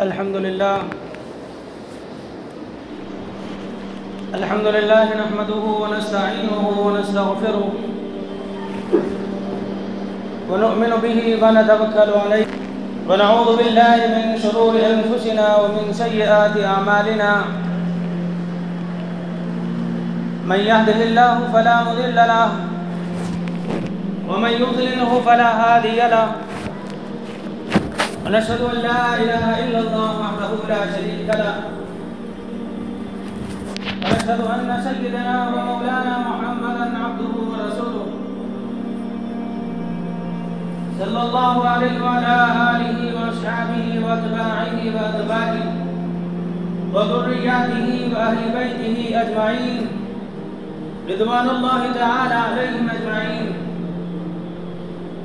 الحمد لله نحمده ونستعينه ونستغفره ونؤمن به ونتوكل عليه ونعوذ بالله من شرور أنفسنا ومن سيئات أعمالنا من يهده الله فلا مضل له ومن يضلله فلا هادي له ونشهد أن لا إله إلا الله وحده لا شريك له ونشهد أن سيدنا ومولانا محمدا عبده ورسوله صلى الله عليه وعلى آله وأصحابه وأتباعه وأزواجه وذرياته وأهل بيته أجمعين رضوان الله تعالى عليهم أجمعين.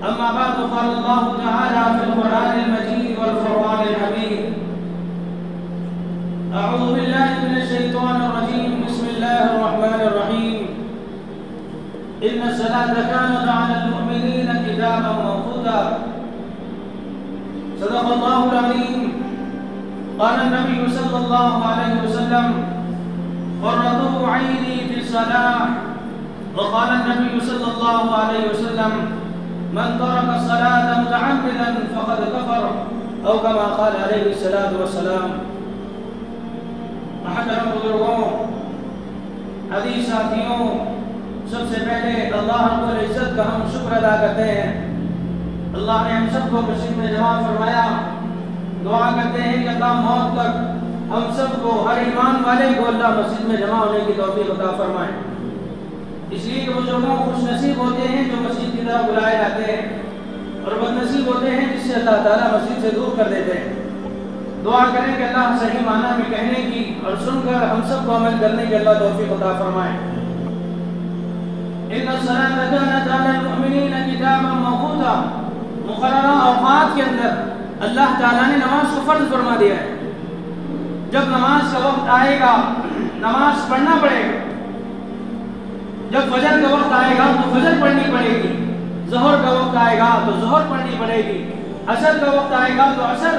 أما بعد قال الله تعالى في القرآن المجيد والفرقان الحميد أعوذ بالله من الشيطان الرجيم بسم الله الرحمن الرحيم إن الصلاة كانت على المؤمنين كتابا موقوتا صدق الله العظيم. قال النبي صلى الله عليه وسلم قرة عيني في الصلاة. وقال النبي صلى الله عليه وسلم من ترك الصلاة متعمدا فقد كفر أو كما قال عليه الصلاة والسلام. محترم بزرگوں، عزیز ساتھیوں، سب سے پہلے اللہ رب العزت کا ہم شکر ادا کرتے ہیں. اللہ نے ہم سب کو مسجد میں جمع فرمایا. دعا کرتے ہیں کہ اللہ موت تک ہم سب کو، ہر ایمان والے کو اللہ مسجد میں جمع ہونے کی توفیق عطا فرمائے. اس لیے کہ وہ لوگ خوش نصیب ہوتے ہیں جو مسجد کی طرف بلائے جاتے ہیں، اور بد نصیب ہوتے ہیں جس سے اللہ تعالیٰ مسجد سے دور کر دیتے ہیں. دعا کریں کہ اللہ صحیح معنی میں کہنے کی اور سن کر ہم سب کو عمل کرنے کی اللہ توفیق عطا فرمائے. ان الصلاۃ کانت علی المؤمنین کتابا موقوتا. مقررہ اوقات کے اندر اللہ تعالیٰ نے نماز کو فرض فرما دیا ہے. جب نماز کا وقت آئے گا نماز پڑھنا پڑے گا. جب فجر کا وقت آئے گا تو فجر پڑھنی پڑے گی. ظہر کا وقت آئے گا تو ظہر پڑھنی پڑے گی. عصر کا وقت آئے گا تو عصر،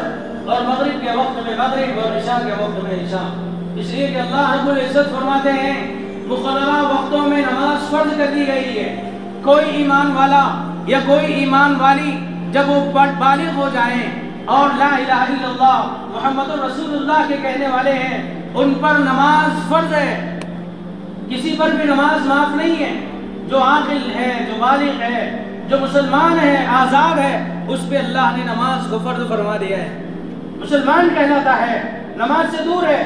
اور مغرب کے وقت میں مغرب، اور عشاء کے وقت میں عشاء. اس لیے کہ اللہ رب العزت فرماتے ہیں مقررہ وقتوں میں نماز فرض کر دی گئی ہے. کوئی ایمان والا یا کوئی ایمان والی جب وہ بالغ ہو جائیں اور لا الہ الا اللہ محمد رسول اللہ کے کہنے والے ہیں، ان پر نماز فرض ہے. کسی پر بھی نماز معاف نہیں ہے. جو عاقل ہے، جو بالغ ہے، جو مسلمان ہے، آزاد ہے، اس پہ اللہ نے نماز کو فرض فرما دیا ہے. مسلمان کہلاتا ہے، نماز سے دور ہے،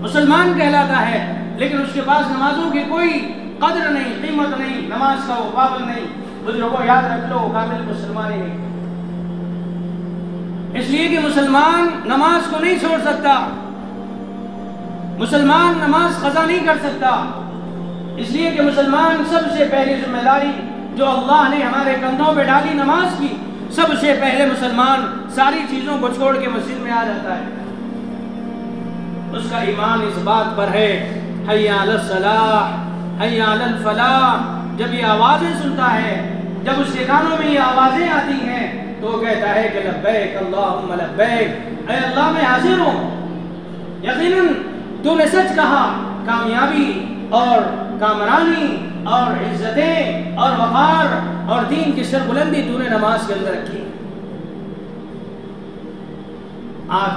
مسلمان کہلاتا ہے، لیکن اس کے پاس نمازوں کی کوئی قدر نہیں، قیمت نہیں، نماز کا وہ پابند نہیں. بزرگوں یاد رکھ لو، کامل مسلمان ہی نہیں. اس لیے کہ مسلمان نماز کو نہیں چھوڑ سکتا، مسلمان نماز قضا نہیں کر سکتا. اس لیے کہ مسلمان سب سے پہلی ذمہ داری جو اللہ نے ہمارے کندھوں پہ ڈالی نماز کی، سب سے پہلے مسلمان ساری چیزوں کو چھوڑ کے مسجد میں آ جاتا ہے. اس کا ایمان اس بات پر ہے حی علی الصلاح حی علی الفلاح. جب یہ آوازیں سنتا ہے، جب اس کے کانوں میں یہ آوازیں آتی ہیں تو وہ کہتا ہے کہ لبیک اللہم لبیک، اے اللہ میں حاضر ہوں. یقیناً تو نے سچ کہا. کامیابی اور کامرانی اور عزتیں اور وقار اور دین کی سربلندی تو نے نماز کے اندر رکھی. آج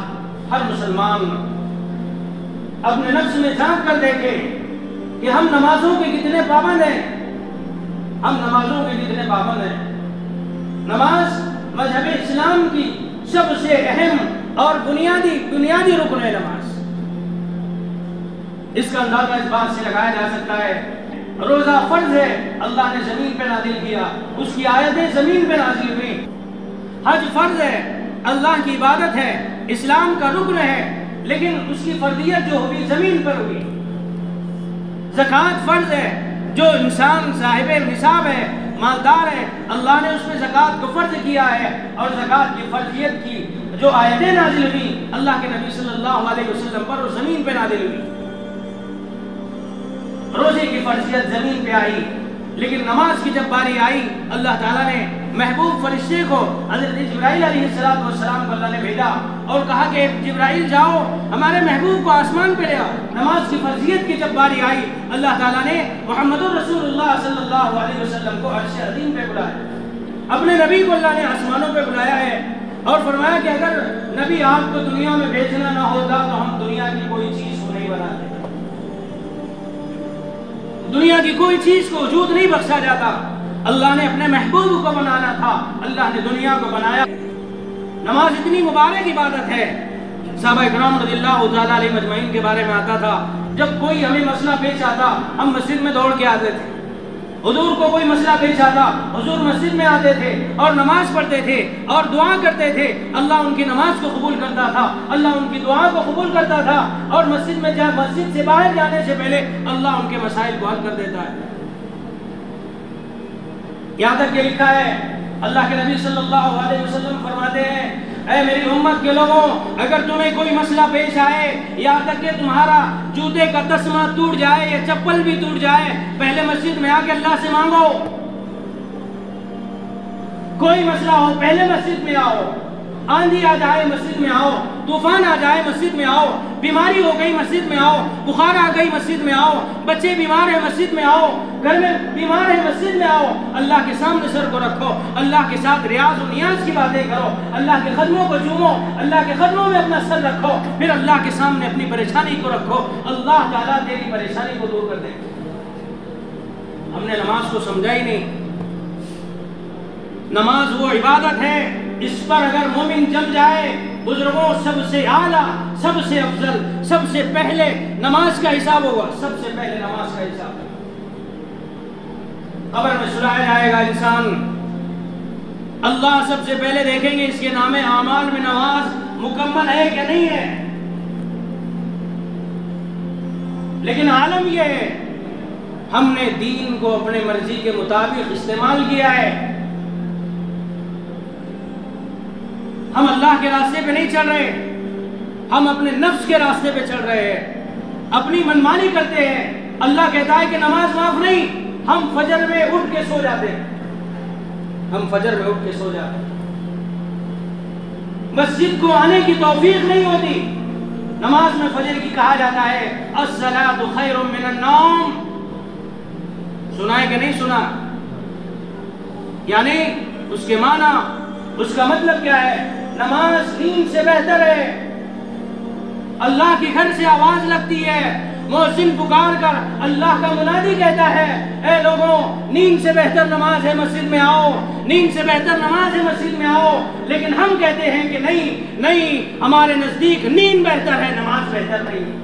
ہر مسلمان اپنے نفس میں جھانک کر دیکھے کہ ہم نمازوں کے کتنے پابند ہیں. ہم نمازوں کے کتنے پابند ہیں. نماز مذہب اسلام کی سب سے اہم اور بنیادی رکن ہے نماز. اس کا اندازہ اس بات سے لگایا جا سکتا ہے روزہ فرض ہے، اللہ نے زمین پہ نازل کیا، اس کی آیتیں زمین پہ نازل ہوئی. حج فرض ہے، اللہ کی عبادت ہے، اسلام کا رکن ہے، لیکن اس کی فرضیت جو ہوئی زمین پر ہوئی. زکوٰۃ فرض ہے، جو انسان صاحب نصاب ہے، مالدار ہے، اللہ نے اس پہ زکوٰۃ کو فرض کیا ہے، اور زکوٰۃ کی فرضیت کی جو آیتیں نازل ہوئی اللہ کے نبی صلی اللہ علیہ وسلم پر، وہ زمین پہ نازل ہوئی. روزے کی فرضیت زمین پہ آئی، لیکن نماز کی جب باری آئی اللہ تعالیٰ نے محبوب فرشتے کو حضرت جبرائیل علیہ السلام کو اللہ نے بھیجا اور کہا کہ جبرائیل جاؤ ہمارے محبوب کو آسمان پہ لے آؤ۔ نماز کی فرضیت کی جب باری آئی اللہ تعالیٰ نے محمد الرسول اللہ صلی اللہ علیہ وسلم کو عرش عظیم پہ بلایا، اپنے نبی کو اللہ نے آسمانوں پہ بلایا ہے اور فرمایا کہ اگر نبی آپ کو دنیا میں بھیجنا نہ ہوتا تو ہم دنیا کی کوئی چیز کو نہیں بناتے، دنیا کی کوئی چیز کو وجود نہیں بخشا جاتا، اللہ نے اپنے محبوب کو بنانا تھا، اللہ نے دنیا کو بنایا۔ نماز اتنی مبارک عبادت ہے، صحابہ کرام رضی اللہ تعالیٰ علیہ مجمعین کے بارے میں آتا تھا جب کوئی ہمیں مسئلہ پیش آتا ہم مسجد میں دوڑ کے آتے تھے، حضور کو کوئی مسئلہ پیش آتا حضور مسجد میں آتے تھے اور نماز پڑھتے تھے اور دعا کرتے تھے، اللہ ان کی نماز کو قبول کرتا تھا، اللہ ان کی دعا کو قبول کرتا تھا، اور مسجد سے باہر جانے سے پہلے اللہ ان کے مسائل کو حل کر دیتا ہے۔ یہاں تک کہ لکھا ہے اللہ کے نبی صلی اللہ علیہ وسلم فرماتے ہیں اے میری امت کے لوگوں، اگر تمہیں کوئی مسئلہ پیش آئے یہاں تک کہ تمہارا جوتے کا تسمہ ٹوٹ جائے یا چپل بھی ٹوٹ جائے، پہلے مسجد میں آ کے اللہ سے مانگو۔ کوئی مسئلہ ہو پہلے مسجد میں آؤ، آندھی آ جائے مسجد میں آؤ، طوفان آ جائے مسجد میں آؤ، بیماری ہو گئی مسجد میں آؤ، بخار آ گئی مسجد میں آؤ، بچے بیمار ہیں مسجد میں آؤ، گھر میں بیمار ہیں مسجد میں آؤ، اللہ کے سامنے سر کو رکھو، اللہ کے ساتھ ریاض و نیاز کی باتیں کرو، اللہ کے قدموں کو چومو، اللہ کے قدموں میں اپنا سر رکھو، پھر اللہ کے سامنے اپنی پریشانی کو رکھو، اللہ تعالیٰ تیری پریشانی کو دور کر دے۔ ہم نے نماز کو سمجھا ہی نہیں۔ نماز وہ عبادت ہے اس پر اگر مومن جم جائے، بزرگوں سب سے اعلیٰ، سب سے افضل، سب سے پہلے نماز کا حساب ہوگا، سب سے پہلے نماز کا حساب۔ قبر میں سلایا جائے گا انسان، اللہ سب سے پہلے دیکھیں گے اس کے نام اعمال میں نماز مکمل ہے کہ نہیں ہے۔ لیکن عالم یہ ہے ہم نے دین کو اپنے مرضی کے مطابق استعمال کیا ہے، ہم اللہ کے راستے پہ نہیں چل رہے، ہم اپنے نفس کے راستے پہ چل رہے ہیں، اپنی منمانی کرتے ہیں۔ اللہ کہتا ہے کہ نماز معاف نہیں، ہم فجر میں اٹھ کے سو جاتے ہیں، ہم فجر میں اٹھ کے سو جاتے ہیں، مسجد کو آنے کی توفیق نہیں ہوتی۔ نماز میں فجر کی کہا جاتا ہے الصلاۃ خیر من النوم، سنا ہے کہ نہیں سنا؟ یعنی اس کے معنی، اس کا مطلب کیا ہے؟ نماز نیند سے بہتر ہے۔ اللہ کے گھر سے آواز لگتی ہے، مؤذن پکار کر اللہ کا منادی کہتا ہے اے لوگوں نیند سے بہتر نماز ہے، مسجد میں آؤ، نیند سے بہتر نماز ہے، مسجد میں آؤ۔ لیکن ہم کہتے ہیں کہ نہیں، ہمارے نزدیک نیند بہتر ہے، نماز بہتر نہیں۔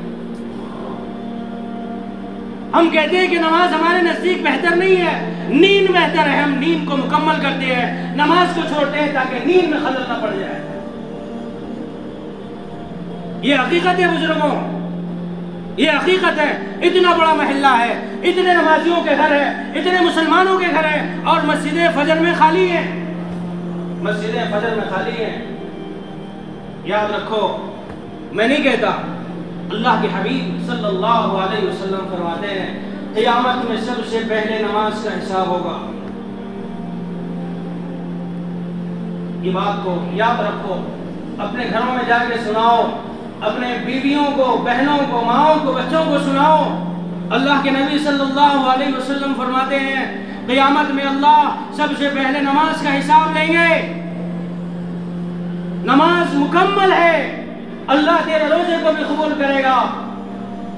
ہم کہتے ہیں کہ نماز ہمارے نزدیک بہتر نہیں ہے، نیند بہتر ہے، ہم نیند کو مکمل کرتے ہیں، نماز کو چھوڑتے ہیں تاکہ نیند میں خلل نہ پڑ جائے۔ یہ حقیقت ہے بزرگوں، یہ حقیقت ہے۔ اتنا بڑا محلہ ہے، اتنے نمازیوں کے گھر ہے، اتنے مسلمانوں کے گھر ہے، اور مسجدیں فجر میں خالی ہیں، مسجدیں فجر میں خالی ہیں۔ یاد رکھو، میں نہیں کہتا، اللہ کے حبیب صلی اللہ علیہ وسلم فرماتے ہیں قیامت میں سب سے پہلے نماز کا حساب ہوگا۔ یہ بات کو یاد رکھو، اپنے گھروں میں جا کے سناؤ، اپنے بیویوں کو، بہنوں کو، ماؤں کو، بچوں کو سناؤ۔ اللہ کے نبی صلی اللہ علیہ وسلم فرماتے ہیں قیامت میں اللہ سب سے پہلے نماز کا حساب لیں گے۔ نماز مکمل ہے، اللہ تیرے روزے کو بھی قبول کرے گا،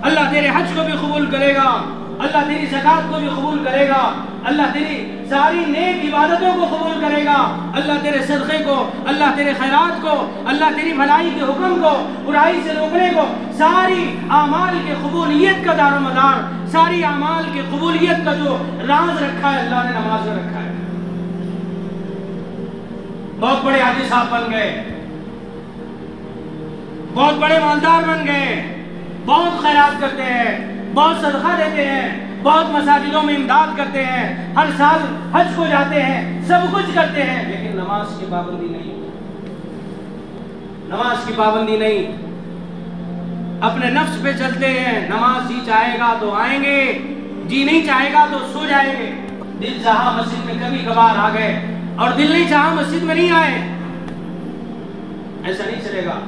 اللہ تیرے حج کو بھی قبول کرے گا، اللہ تیری زکوٰۃ کو بھی قبول کرے گا، اللہ تیری ساری نیک عبادتوں کو قبول کرے گا، اللہ تیرے صدقے کو، اللہ تیرے خیرات کو، اللہ تیری بھلائی کے حکم کو، برائی سے روکنے کو، ساری اعمال کے قبولیت کا دار و مدار، ساری اعمال کے قبولیت کا جو راز رکھا ہے اللہ نے نماز میں رکھا ہے۔ بہت بڑے حاجی صاحب بن گئے، بہت بڑے مالدار بن گئے، بہت خیرات کرتے ہیں، بہت صدقہ دیتے ہیں، بہت مساجدوں میں امداد کرتے ہیں، ہر سال حج کو جاتے ہیں، سب کچھ کرتے ہیں، لیکن نماز کی پابندی نہیں، نماز کی پابندی نہیں، اپنے نفس پہ چلتے ہیں۔ نماز جی چاہے گا تو آئیں گے، جی نہیں چاہے گا تو سو جائیں گے۔ دل چاہا مسجد میں کبھی کبھار آ گئے، اور دل نہیں چاہا مسجد میں نہیں آئے، ایسا نہیں چلے گا۔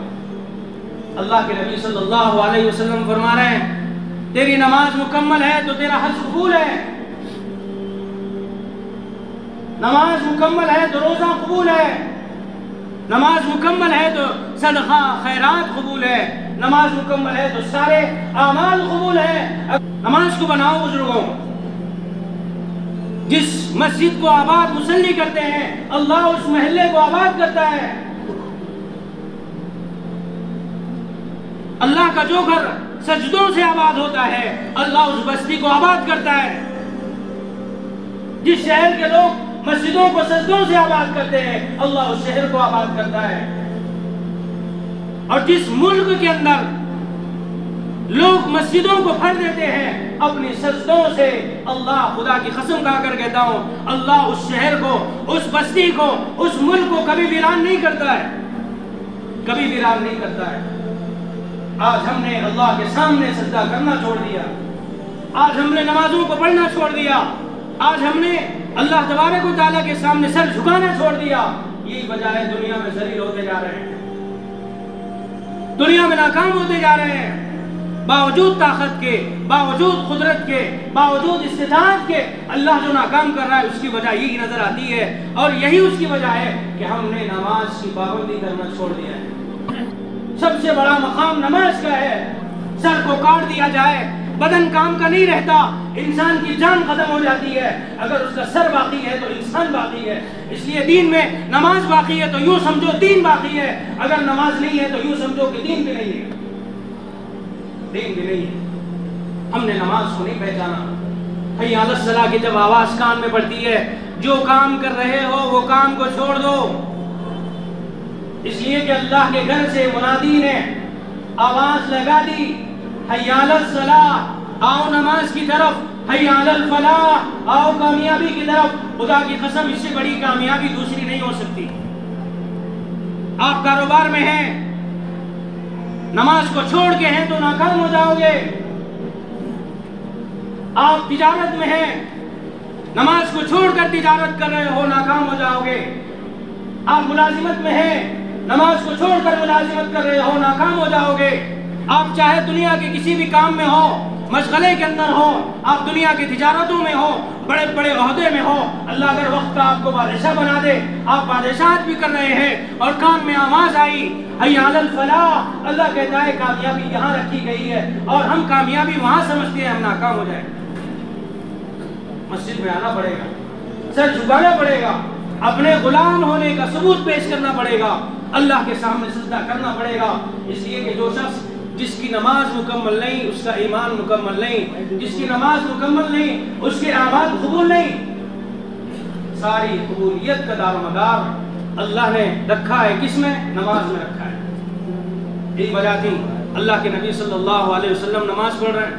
اللہ کے نبی صلی اللہ علیہ وسلم فرما رہے ہیں تیری نماز مکمل ہے تو تیرا حج قبول ہے، نماز مکمل ہے تو روزہ قبول ہے، نماز مکمل ہے تو صدقہ خیرات قبول ہے، نماز مکمل ہے تو سارے اعمال قبول ہے۔ نماز کو بناؤ بزرگوں، جس مسجد کو آباد مصلی کرتے ہیں اللہ اس محلے کو آباد کرتا ہے۔ اللہ کا جو گھر سجدوں سے آباد ہوتا ہے اللہ اس بستی کو آباد کرتا ہے۔ جس شہر کے لوگ مسجدوں کو سجدوں سے آباد کرتے ہیں اللہ اس شہر کو آباد کرتا ہے۔ اور جس ملک کے اندر لوگ مسجدوں کو پھڑ دیتے ہیں اپنی سجدوں سے، اللہ خدا کی قسم کھا کر کہتا ہوں اللہ اس شہر کو، اس بستی کو، اس ملک کو کبھی ویران نہیں کرتا ہے، کبھی ویران نہیں کرتا ہے۔ آج ہم نے اللہ کے سامنے سجدہ کرنا چھوڑ دیا، آج ہم نے نمازوں کو پڑھنا چھوڑ دیا، آج ہم نے اللہ تبارک و تعالیٰ کے سامنے سر جھکانا چھوڑ دیا۔ یہی وجہ ہے دنیا میں ذلیل ہوتے جا رہے ہیں، دنیا میں ناکام ہوتے جا رہے ہیں، باوجود طاقت کے، باوجود قدرت کے، باوجود استطاعت کے اللہ جو ناکام کر رہا ہے اس کی وجہ یہی نظر آتی ہے، اور یہی اس کی وجہ ہے کہ ہم نے نماز کی پابندی کرنا چھوڑ دیا ہے۔ سب سے بڑا مقام نماز کا ہے، سر کو کاٹ دیا جائے بدن کام کا نہیں رہتا، انسان کی جان ختم ہو جاتی ہے، اگر اس کا سر باقی ہے تو انسان باقی ہے۔ اس لیے دین میں نماز باقی ہے تو یوں سمجھو دین باقی ہے، اگر نماز نہیں ہے تو یوں سمجھو کہ دین بھی نہیں ہے، دین بھی نہیں ہے۔ ہم نے نماز کو نہیں پہچانا۔ حی علی الصلاۃ کی جب آواز کان میں پڑتی ہے جو کام کر رہے ہو وہ کام کو چھوڑ دو، اس لیے کہ اللہ کے گھر سے منادی نے آواز لگا دی حی علی الصلاۃ، آؤ نماز کی طرف، حی علی الفلاح، آؤ کامیابی کی طرف۔ خدا کی قسم اس سے بڑی کامیابی دوسری نہیں ہو سکتی۔ آپ کاروبار میں ہیں، نماز کو چھوڑ کے ہیں تو ناکام ہو جاؤ گے۔ آپ تجارت میں ہیں، نماز کو چھوڑ کر تجارت کر رہے ہو ناکام ہو جاؤ گے۔ آپ ملازمت میں ہیں، نماز کو چھوڑ کر ملازمت کر رہے ہو ناکام ہو جاؤ گے۔ آپ چاہے دنیا کے کسی بھی کام میں ہو، مشغلے کے اندر ہو، آپ دنیا کی تجارتوں میں ہو، بڑے بڑے عہدے میں ہو، اللہ اگر وقت کا آپ کو بادشاہ بنا دے، آپ بادشاہت بھی کر رہے ہیں اور کان میں آواز آئی حی علی الفلاح، اللہ کہتا ہے کامیابی یہاں رکھی گئی ہے، اور ہم کامیابی وہاں سمجھتے ہیں، ہم ناکام ہو جائیں۔ مسجد میں آنا پڑے گا، سر جھکانا پڑے گا، اپنے غلام ہونے کا ثبوت پیش کرنا پڑے گا، اللہ کے سامنے سجدہ کرنا پڑے گا۔ اس لیے کہ جو شخص جس کی نماز مکمل نہیں اس کا ایمان مکمل نہیں، جس کی نماز مکمل نہیں اس کے اعمال قبول نہیں۔ ساری قبولیت کا دار و مدار اللہ نے رکھا ہے کس میں؟ نماز میں رکھا ہے۔ یہی وجہ تھی اللہ کے نبی صلی اللہ علیہ وسلم نماز پڑھ رہے ہیں،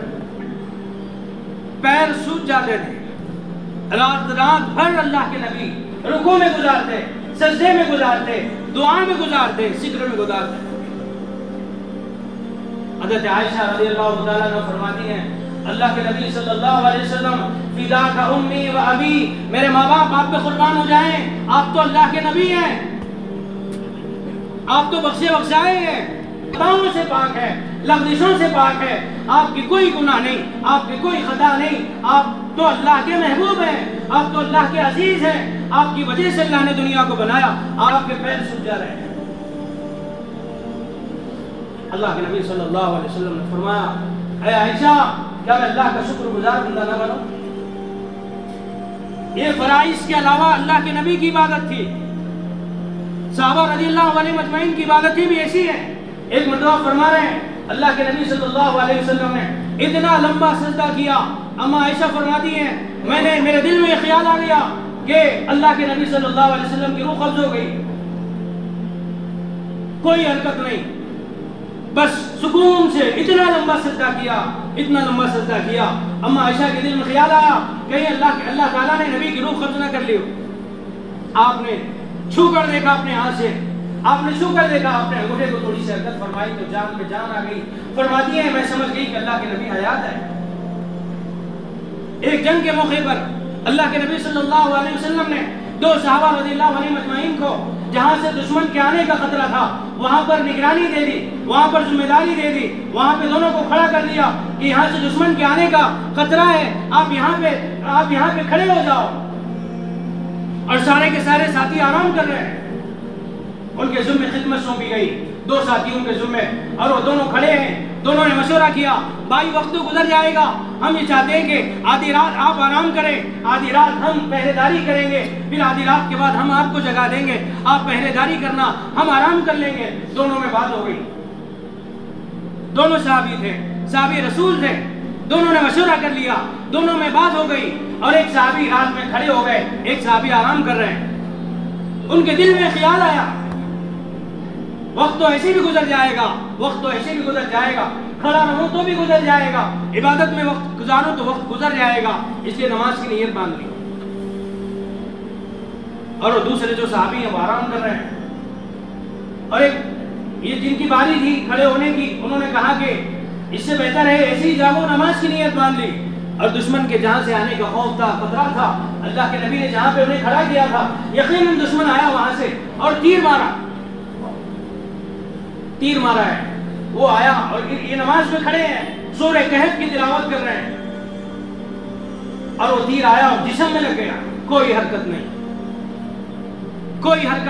پیر سوج جاتے تھے، رات بھر اللہ کے نبی رکوع میں گزارتے، سجدے میں گزارتے، دعا میں گزارتے، ذکر میں گزارتے۔ حضرت عائشہ رضی اللہ تعالیٰ عنہ فرماتی ہیں اللہ کے نبی صلی اللہ علیہ وسلم فداک امی و ابی، میرے ماں باپ آپ پہ قربان ہو جائیں، آپ تو اللہ کے نبی ہیں، آپ تو بخشے بخشائے ہیں، خطاؤں سے پاک ہے، لغزشوں سے پاک ہے، آپ کی کوئی گناہ نہیں، آپ کی کوئی خطا نہیں، آپ تو اللہ کے محبوب ہیں، آپ تو اللہ کے عزیز ہیں، آپ کی وجہ سے اللہ نے دنیا کو بنایا، آپ کے پیر سج جا رہے ہیں۔ اللہ کے نبی صلی اللہ علیہ وسلم نے فرمایا اے عائشہ کیا میں اللہ کا شکر گزار بندہ نہ بنوں؟ یہ فرائض کے علاوہ اللہ کے نبی کی عبادت تھی، صحابہ رضی اللہ عنہ مجمعین کی عبادتیں بھی ایسی ہیں۔ ایک مرتبہ فرما رہے ہیں اللہ کے نبی صلی اللہ علیہ وسلم نے اتنا لمبا سجدہ کیا، اما عائشہ فرماتی ہیں میرے دل میں یہ خیال آ گیا کہ اللہ کے نبی صلی اللہ علیہ وسلم کی روح قبض ہو گئی، کوئی حرکت نہیں، بس سکون سے اتنا لمبا سجدہ کیا، اتنا لمبا سجدہ کیا۔ اما عائشہ کے دل میں خیال آیا کہیں اللہ تعالیٰ نے نبی کی روح قبض نہ کر لی ہو۔ آپ نے چھو کر دیکھا اپنے ہاتھ سے، آپ نے چھو کر دیکھا اپنے انگوٹھے کو، تھوڑی سی حرکت فرمائی تو جان میں جان آ گئی۔ فرماتی ہے میں سمجھ گئی کہ اللہ کے نبی حیات ہے۔ ایک جنگ کے موقع پر اللہ کے نبی صلی اللہ علیہ وسلم نے دو صحابہ رضی اللہ عنہم اجمعین کو جہاں سے دشمن کے آنے کا خطرہ تھا وہاں پر نگرانی دے دی، وہاں پر ذمہ داری دے دی، وہاں پہ دونوں کو کھڑا کر دیا کہ یہاں سے دشمن کے آنے کا خطرہ ہے، آپ یہاں پہ کھڑے ہو جاؤ۔ اور سارے کے سارے ساتھی آرام کر رہے ہیں، ان کے ذمہ خدمت سونپی گئی، دو ساتھیوں کے ذمہ، اور وہ دونوں کھڑے ہیں۔ دونوں نے مشورہ کیا، بھائی وقت تو گزر جائے گا، ہم یہ چاہتے ہیں کہ آدھی رات آپ آرام کریں، آدھی رات ہم پہرے داری کریں گے، پھر آدھی رات کے بعد ہم آپ کو جگا دیں گے، آپ پہرے داری کرنا، ہم آرام کر لیں گے۔ دونوں میں بات ہو گئی، دونوں صحابی تھے، صحابی رسول تھے، دونوں نے مشورہ کر لیا، دونوں میں بات ہو گئی، اور ایک صحابی رات میں کھڑے ہو گئے، ایک صحابی آرام کر رہے ہیں۔ ان کے دل میں خیال آیا، وقت تو ایسے بھی گزر جائے گا، وقت تو ایسے بھی گزر جائے گا، کھڑا رہوں تو بھی گزر جائے گا، عبادت میں وقت گزاروں تو وقت گزر جائے گا، اس لیے نماز کی نیت باندھ لی۔ اور وہ دوسرے جو صحابی ہیں وہ آرام کر رہے ہیں، اور ایک یہ جن کی باری تھی کھڑے ہونے کی، انہوں نے کہا کہ اس سے بہتر ہے ایسے ہی جاگو، نماز کی نیت باندھ لی۔ اور دشمن کے جہاں سے آنے کا خوف تھا، خطرہ تھا، اللہ کے نبی نے جہاں پہ انہیں کھڑا کیا تھا یقیناً دشمن آیا وہاں سے اور تیر مارا ہے، وہ آیا اور یہ نماز میں کھڑے ہیں، سورہ کہف کی تلاوت کر رہے ہیں، اور وہ تیر آیا اور جسم میں لگ گیا، کوئی حرکت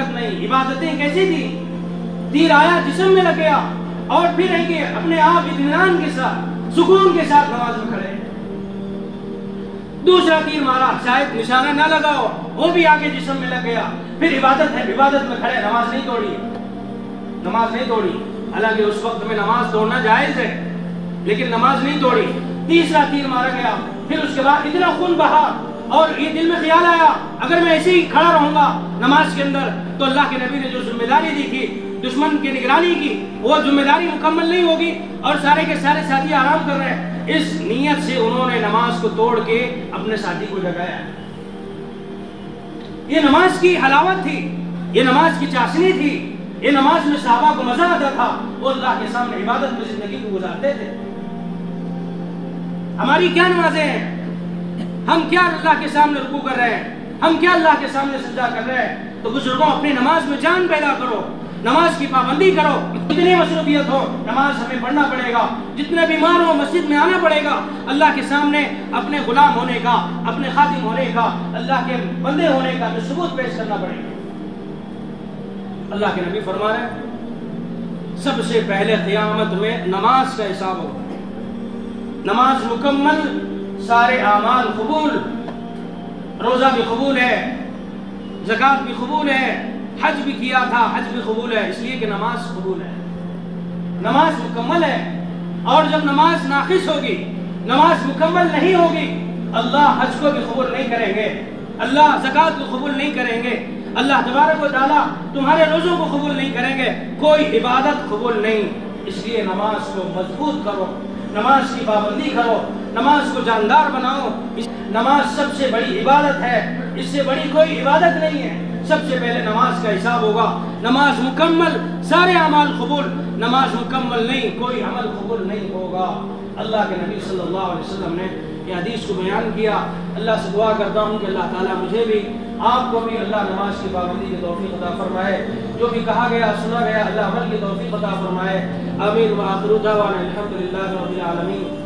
نہیں، عبادتیں کیسی تھی، تیر آیا جسم میں لگ گیا، اور پھر ہے کہ اپنے آپ اطمینان کے ساتھ سکون کے ساتھ نماز میں کھڑے ہیں۔ دوسرا تیر مارا، شاید نشانہ نہ لگا ہو، وہ بھی آگے جسم میں لگ گیا، پھر عبادت ہے، عبادت میں کھڑے، نماز نہیں توڑی، حالانکہ اس وقت میں نماز توڑنا جائز ہے لیکن نماز نہیں توڑی۔ تیسرا تیر مارا گیا، پھر اس کے بعد اتنا خون بہا، اور یہ دل میں خیال آیا اگر میں ایسے ہی کھڑا رہوں گا نماز کے اندر تو اللہ کے نبی نے جو ذمہ داری دی تھی دشمن کی نگرانی کی وہ ذمہ داری مکمل نہیں ہوگی، اور سارے کے سارے ساتھی آرام کر رہے ہیں۔ اس نیت سے انہوں نے نماز کو توڑ کے اپنے ساتھی کو جگایا۔ یہ نماز کی حلاوت تھی، یہ نماز کی چاشنی تھی، یہ نماز میں صحابہ کو مزہ آتا تھا، وہ اللہ کے سامنے عبادت میں زندگی کو گزارتے تھے۔ ہماری کیا نمازیں ہیں؟ ہم کیا اللہ کے سامنے رکوع کر رہے ہیں؟ ہم کیا اللہ کے سامنے سجدہ کر رہے ہیں؟ تو بزرگوں اپنی نماز میں جان پیدا کرو، نماز کی پابندی کرو، جتنی مصروفیت ہو نماز ہمیں پڑھنا پڑے گا، جتنے بیمار ہو مسجد میں آنا پڑے گا، اللہ کے سامنے اپنے غلام ہونے کا، اپنے خادم ہونے کا، اللہ کے بندے ہونے کا ثبوت پیش کرنا پڑے گا۔ اللہ کے نبی فرما رہے ہیں سب سے پہلے قیامت میں نماز کا حساب ہوگا، نماز مکمل، سارے اعمال قبول، روزہ بھی قبول ہے، زکوٰۃ بھی قبول ہے، حج بھی کیا تھا حج بھی قبول ہے، اس لیے کہ نماز قبول ہے، نماز مکمل ہے۔ اور جب نماز ناقص ہوگی، نماز مکمل نہیں ہوگی، اللہ حج کو بھی قبول نہیں کریں گے، اللہ زکوٰۃ کو قبول نہیں کریں گے، اللہ تبارک و تعالیٰ تمہارے روزوں کو قبول نہیں کریں گے، کوئی عبادت قبول نہیں۔ اس لیے نماز کو مضبوط کرو، نماز کی پابندی کرو، نماز کو جاندار بناؤ۔ نماز سب سے بڑی عبادت ہے، اس سے بڑی کوئی عبادت نہیں ہے۔ سب سے پہلے نماز کا حساب ہوگا، نماز مکمل، سارے اعمال قبول، نماز مکمل نہیں، کوئی عمل قبول نہیں ہوگا۔ اللہ کے نبی صلی اللہ علیہ وسلم نے یہ حدیث کو بیان کیا۔ اللہ سے دعا کرتا ہوں کہ اللہ تعالیٰ مجھے بھی آپ کو بھی اللہ نماز کی پابندی کی توفیق عطا فرمائے، جو بھی کہا گیا سنا گیا اللہ عمل کی توفیق عطا فرمائے۔ آمین۔ وآخر دعوانا الحمدللہ رب العالمین۔